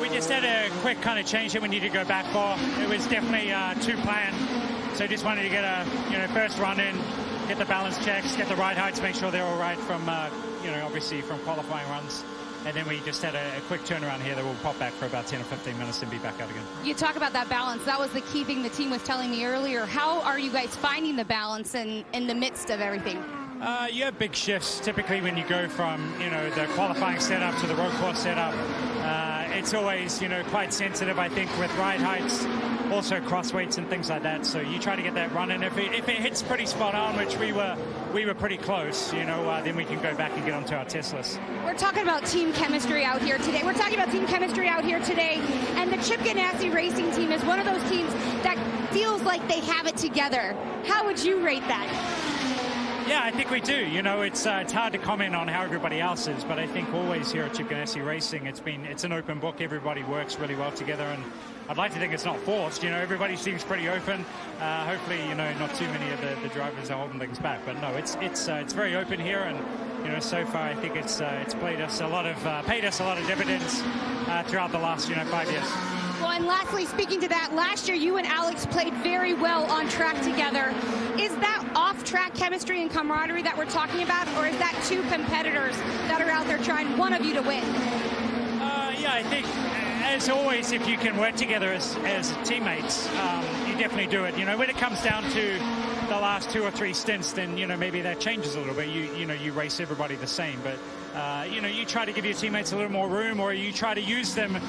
We just had a quick kind of change that we needed to go back for. It was definitely too planned. So just wanted to get a first run in, get the balance checks, get the ride heights, make sure they're all right from obviously from qualifying runs. And then we just had a quick turnaround here that we'll pop back for about 10 or 15 minutes and be back out again. You talk about that balance. That was the key thing the team was telling me earlier. How are you guys finding the balance in the midst of everything? You have big shifts typically when you go from the qualifying setup to the road course setup. It's always quite sensitive, I think, with ride heights, also cross weights and things like that. So you try to get that run in. If it hits pretty spot on, which we were pretty close, then we can go back and get onto our test list. We're talking about team chemistry out here today. And the Chip Ganassi racing team is one of those teams that feels like they have it together. How would you rate that? Yeah, I think we do. It's hard to comment on how everybody else is, but I think always here at Chip Ganassi Racing, it's an open book. Everybody works really well together, and I'd like to think it's not forced. Everybody seems pretty open. Hopefully, not too many of the drivers are holding things back. But no, it's very open here, and so far I think it's paid us a lot of dividends throughout the last 5 years. Well, and lastly, speaking to that, last year you and Alex played very well on track together. Is that off-track chemistry and camaraderie that we're talking about, or is that two competitors that are out there trying one of you to win? Yeah, I think, as always, if you can work together as teammates, you definitely do it. When it comes down to the last 2 or 3 stints, then maybe that changes a little bit. You race everybody the same, but you try to give your teammates a little more room, or you try to use them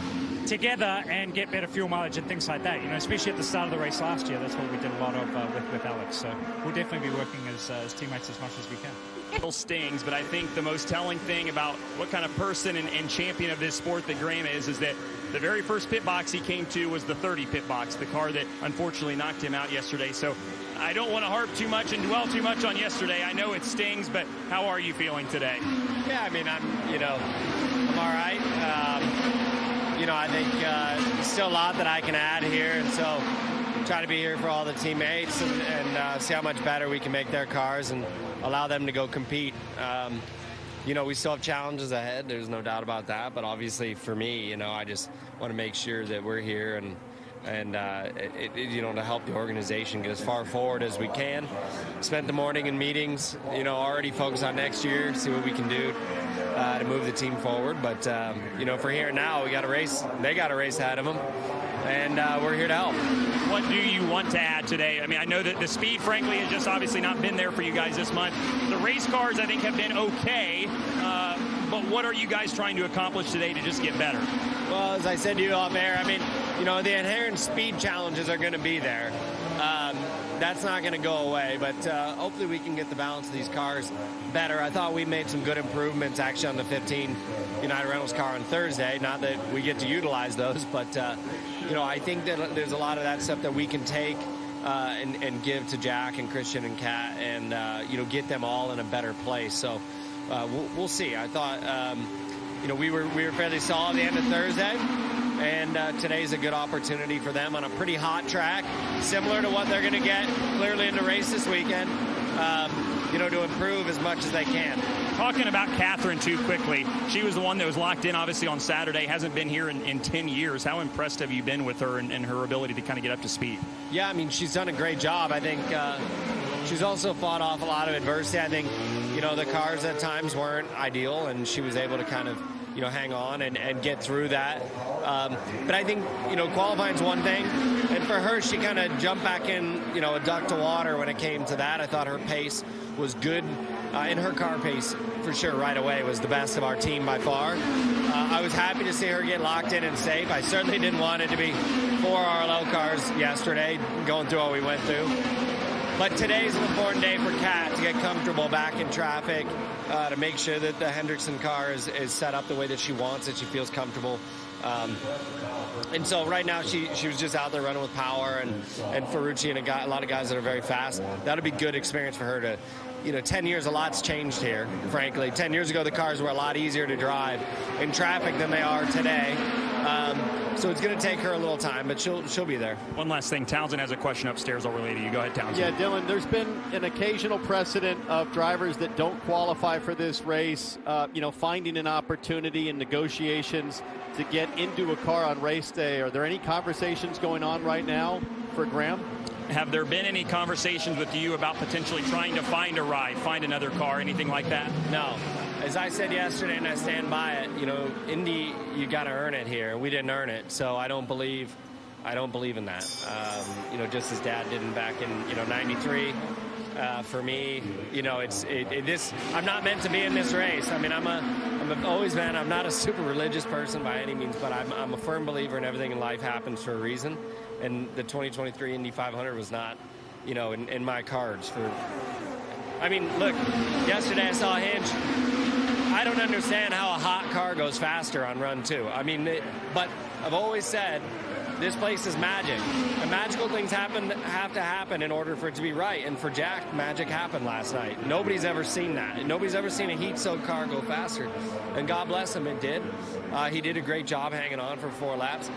together and get better fuel mileage and things like that. Especially at the start of the race last year, that's what we did a lot of with Alex. So we'll definitely be working as teammates as much as we can. It stings, but I think the most telling thing about what kind of person and champion of this sport that Graham is that the very first pit box he came to was the 30 pit box, the car that unfortunately knocked him out yesterday. So I don't want to harp too much and dwell too much on yesterday. I know it stings, but how are you feeling today? Yeah, I mean, I'm all right. I think still a lot that I can add here, and so try to be here for all the teammates and see how much better we can make their cars and allow them to go compete. We still have challenges ahead. There's no doubt about that. But obviously for me, I just want to make sure that we're here and to help the organization get as far forward as we can. Spent the morning in meetings, already focused on next year, see what we can do to move the team forward. But, for here and now, we got a race. They got a race ahead of them, and we're here to help. What do you want to add today? I mean, I know that the speed, frankly, has just obviously not been there for you guys this month. The race cars, I think, have been okay. But what are you guys trying to accomplish today to just get better? Well, as I said to you off air, I mean, the inherent speed challenges are going to be there. That's not going to go away, but hopefully we can get the balance of these cars better. I thought we made some good improvements actually on the 15 United Rentals car on Thursday. Not that we get to utilize those, but I think that there's a lot of that stuff that we can take and give to Jack and Christian and Kat and get them all in a better place. So we'll see. I thought we were fairly solid at the end of Thursday. And today's a good opportunity for them on a pretty hot track, similar to what they're going to get clearly in the race this weekend, to improve as much as they can. Talking about Catherine too quickly, she was the one that was locked in obviously on Saturday, hasn't been here in 10 years. How impressed have you been with her and her ability to kind of get up to speed? Yeah, I mean, she's done a great job. I think she's also fought off a lot of adversity. I think, the cars at times weren't ideal, and she was able to kind of hang on and get through that. But I think, qualifying's one thing. And for her, she kind of jumped back in, a duck to water when it came to that. I thought her pace was good. And her car pace, for sure, right away was the best of our team by far. I was happy to see her get locked in and safe. I certainly didn't want it to be 4 RLL cars yesterday, going through all we went through. But today's an important day for Kat to get comfortable back in traffic, to make sure that the Hendrickson car is set up the way that she wants it. She feels comfortable. And so right now she was just out there running with power and Ferrucci and a lot of guys that are very fast. That'll be good experience for her to 10 years, a lot's changed here, frankly. 10 years ago, the cars were a lot easier to drive in traffic than they are today. So it's going to take her a little time, but she'll be there. One last thing. Townsend has a question upstairs. I'll relay to you. Go ahead, Townsend. Yeah, Dylan, there's been an occasional precedent of drivers that don't qualify for this race, finding an opportunity in negotiations to get into a car on race day. Are there any conversations going on right now for Graham? Have there been any conversations with you about potentially trying to find a ride, find another car, anything like that? No. As I said yesterday, and I stand by it, Indy, you got to earn it here. We didn't earn it, so I don't believe in that. Just as Dad didn't back in, '93. For me, I'm not meant to be in this race. I mean, I've always been. I'm not a super religious person by any means, but I'm a firm believer in everything in life happens for a reason. And the 2023 Indy 500 was not, in my cards. Look, yesterday I saw a Hinch. I don't understand how a hot car goes faster on run 2. But I've always said this place is magic. And magical things have to happen in order for it to be right. And for Jack, magic happened last night. Nobody's ever seen that. Nobody's ever seen a heat-soaked car go faster. And God bless him, it did. He did a great job hanging on for 4 laps.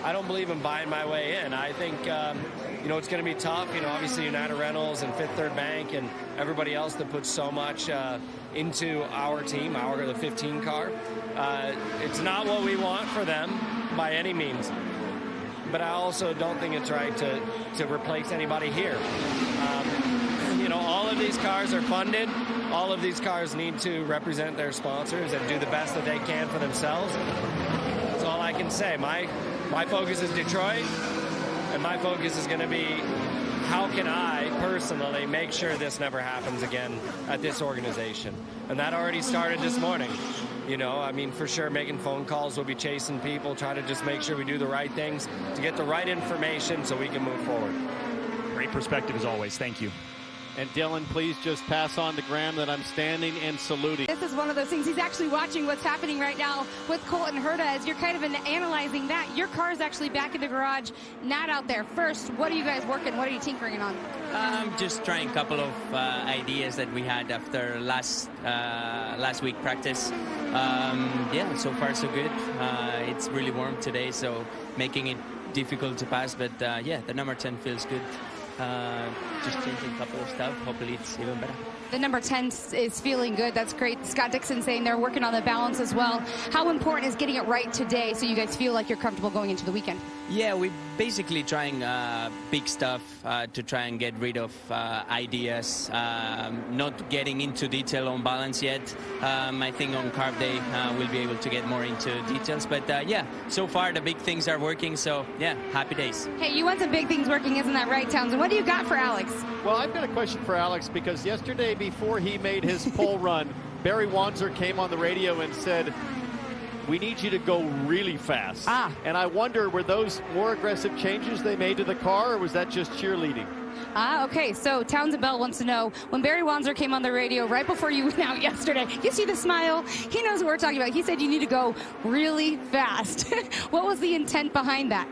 I don't believe in buying my way in. I think, it's going to be tough. Obviously United Rentals and Fifth Third Bank and everybody else that puts so much into our team, the 15 car. It's not what we want for them by any means. But I also don't think it's right to replace anybody here. All of these cars are funded. All of these cars need to represent their sponsors and do the best that they can for themselves. That's all I can say. My focus is Detroit, and my focus is going to be how can I personally make sure this never happens again at this organization. And that already started this morning. For sure making phone calls, we'll be chasing people, trying to just make sure we do the right things to get the right information so we can move forward. Great perspective as always. Thank you. And Dylan, please just pass on to Graham that I'm standing and saluting. This is one of those things. He's actually watching what's happening right now with Colton Herta as you're kind of analyzing that. Your car is actually back in the garage, not out there. First, what are you guys working? What are you tinkering on? Just trying a couple of ideas that we had after last week practice. So far so good. It's really warm today, so making it difficult to pass. But the number 10 feels good. Just changing a couple of stuff. Hopefully it's even better. The number 10 is feeling good. That's great. Scott Dixon saying they're working on the balance as well. How important is getting it right today so you guys feel like you're comfortable going into the weekend? Yeah, we're basically trying big stuff to try and get rid of ideas, not getting into detail on balance yet. I think on carb day we'll be able to get more into details. But so far the big things are working. So happy days. Hey, you want some big things working, isn't that right, Townsend? What do you got for Alex? Well, I've got a question for Alex because yesterday before he made his pole run, Barry Wanzer came on the radio and said, we need you to go really fast. And I wonder, were those more aggressive changes they made to the car, or was that just cheerleading? Okay, so Townsend Bell wants to know, when Barry Wanzer came on the radio right before you went out yesterday, you see the smile? He knows what we're talking about. He said you need to go really fast. What was the intent behind that?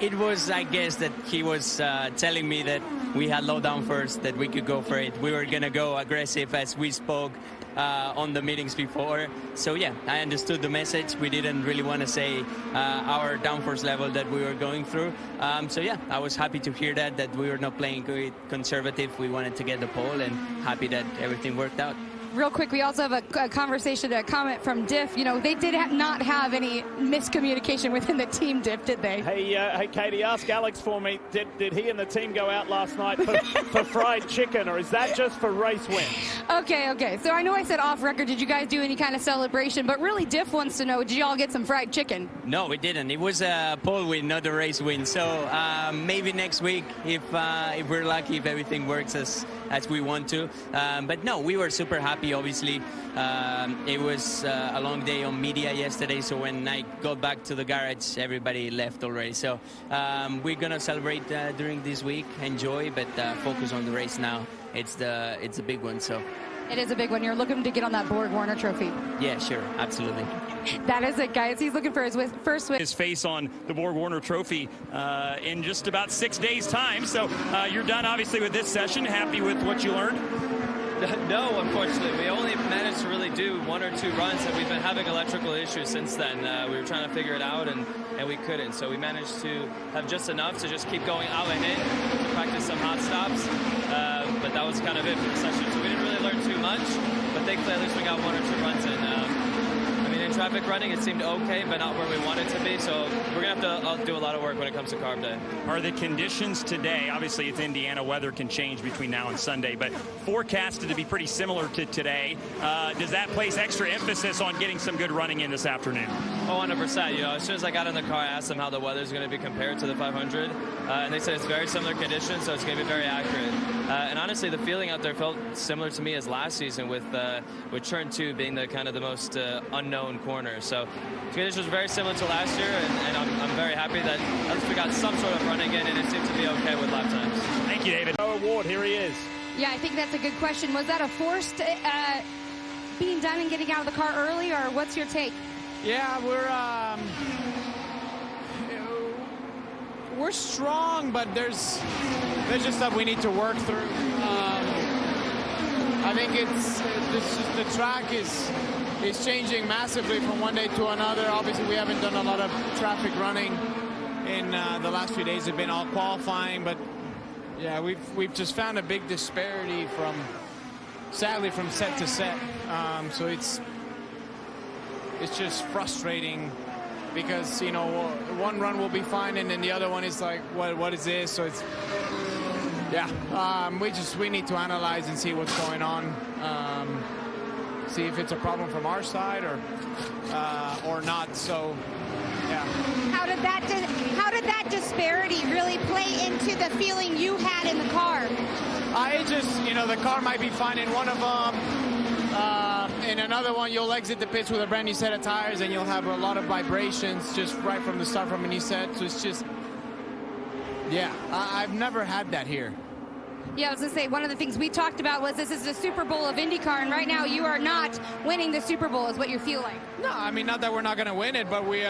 It was, I guess, that he was telling me that we had low down first, that we could go for it. We were going to go aggressive as we spoke on the meetings before. So I understood the message. We didn't really want to say our downforce level that we were going through. I was happy to hear that we were not playing conservative. We wanted to get the pole, and happy that everything worked out. Real quick, we also have a conversation, a comment from Diff. They did not have any miscommunication within the team, Diff, did they? Hey, Katie, ask Alex for me. Did he and the team go out last night for fried chicken, or is that just for race wins? Okay. So I know I said off record, did you guys do any kind of celebration? But really, Diff wants to know, did you all get some fried chicken? No, we didn't. It was a pole win, not a race win. So maybe next week, if we're lucky, if everything works as we want to. But no, we were super happy. Obviously, it was a long day on media yesterday, so when I got back to the garage, everybody left already. So we're gonna celebrate during this week, enjoy, but focus on the race now. It's a big one. So it is a big one. You're looking to get on that Borg Warner trophy. Yeah, sure, absolutely. That is it, guys. He's looking for his first win. His face on the Borg Warner trophy in just about 6 days' time. So you're done, obviously, with this session. Happy with what you learned? No, unfortunately. We only managed to really do 1 or 2 runs, and we've been having electrical issues since then. We were trying to figure it out, and we couldn't. So we managed to have just enough to just keep going out and in, to practice some hot stops. But that was kind of it for the session. So we didn't really learn too much, but thankfully at least we got 1 or 2 runs in. In traffic running, it seemed okay, but not where we wanted to be. So we're going to have to do a lot of work when it comes to carb day. Are the conditions today, obviously it's Indiana, weather can change between now and Sunday, but forecasted to be pretty similar to today. Does that place extra emphasis on getting some good running in this afternoon? Oh, 100%. You know, as soon as I got in the car, I asked them how the weather's going to be compared to the 500, and they said it's very similar conditions, so it's going to be very accurate. And honestly, the feeling out there felt similar to me as last season, with turn 2 being the kind of the most unknown corner. So the conditions were very similar to last year, and I'm very happy that at least we got some sort of running in, and it seemed to be okay with lap times. Thank you, David. Pato O'Ward, here he is. Yeah, I think that's a good question. Was that a forced being done and getting out of the car early, or what's your take? Yeah, we're strong, but there's just stuff we need to work through. I think the track is changing massively from one day to another. Obviously, we haven't done a lot of traffic running in the last few days. Have been all qualifying, but yeah, we've just found a big disparity sadly from set to set. So it's just frustrating, because, you know, one run will be fine and then the other one is like, what is this? So it's, yeah, we need to analyze and see what's going on, see if it's a problem from our side or not. So yeah. How did that disparity really play into the feeling you had in the car? You know, the car might be fine in one of them. In another one, you'll exit the pits with a brand new set of tires, and you'll have a lot of vibrations just right from the start from a new set. So it's just, yeah, I've never had that here. Yeah, I was going to say, one of the things we talked about was this is the Super Bowl of IndyCar, and right now you are not winning the Super Bowl, is what you're feeling. No, I mean, not that we're not going to win it, but we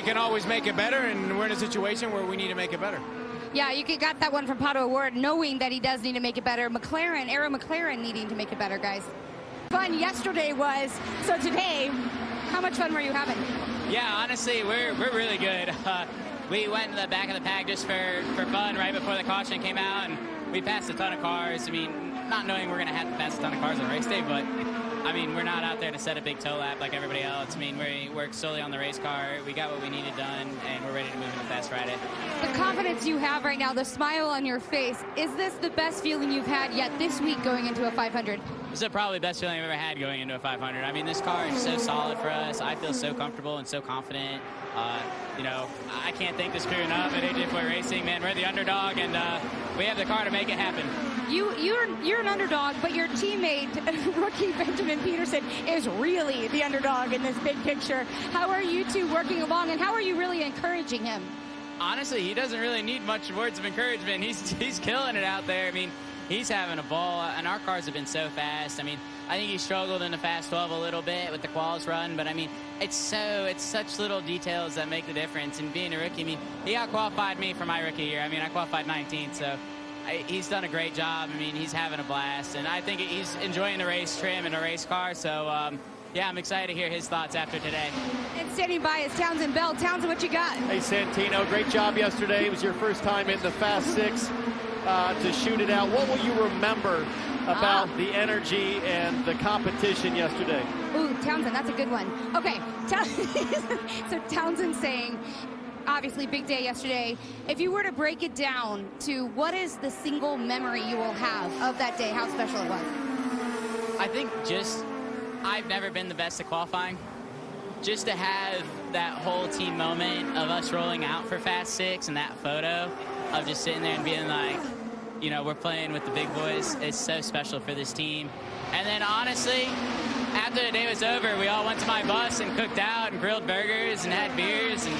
can always make it better, and we're in a situation where we need to make it better. Yeah, you got that one from Pato O'Ward, knowing that he does need to make it better. McLaren needing to make it better, guys. Fun yesterday was, so today, how much fun were you having? Yeah, honestly, we're really good. We went in the back of the pack just for fun right before the caution came out, and we passed a ton of cars. I mean, not knowing we're going to have to pass a ton of cars on race day, but I mean, we're not out there to set a big toe lap like everybody else. I mean, we worked solely on the race car. We got what we needed done, and we're ready to move into Fast Friday. The confidence you have right now, the smile on your face, is this the best feeling you've had yet this week going into a 500? This is probably the best feeling I've ever had going into a 500. I mean, this car is so solid for us. I feel so comfortable and so confident. You know, I can't thank this crew enough at AJ Foy Racing, man. We're the underdog, and we have the car to make it happen. You're an underdog, but your teammate, rookie Benjamin Peterson, is really the underdog in this big picture. How are you two working along, and how are you really encouraging him? Honestly, he doesn't really need much words of encouragement. He's killing it out there. I mean, he's having a ball, and our cars have been so fast. I mean, I think he struggled in the Fast 12 a little bit with the quals run, but I mean, it's such little details that make the difference. And being a rookie, I mean, he out-qualified me for my rookie year. I mean, I qualified 19th, so he's done a great job. I mean, he's having a blast, and I think he's enjoying the race trim and a race car. So, yeah, I'm excited to hear his thoughts after today. And standing by is Townsend Bell. Townsend, what you got? Hey, Santino, great job yesterday. It was your first time in the Fast Six to shoot it out. What will you remember about the energy and the competition yesterday? Ooh, Townsend, that's a good one. Okay, so Townsend saying, obviously big day yesterday. If you were to break it down to what is the single memory you will have of that day, how special it was? I think I've never been the best at qualifying. Just to have that whole team moment of us rolling out for Fast Six and that photo of just sitting there and being like, you know, we're playing with the big boys. It's so special for this team. And then honestly, after the day was over, we all went to my bus and cooked out and grilled burgers and had beers. And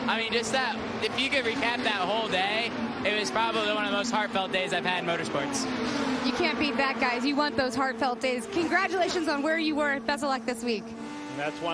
I mean, just that, if you could recap that whole day, it was probably one of the most heartfelt days I've had in motorsports. You can't beat that, guys. You want those heartfelt days. Congratulations on where you were. Best of luck this week. And that's one.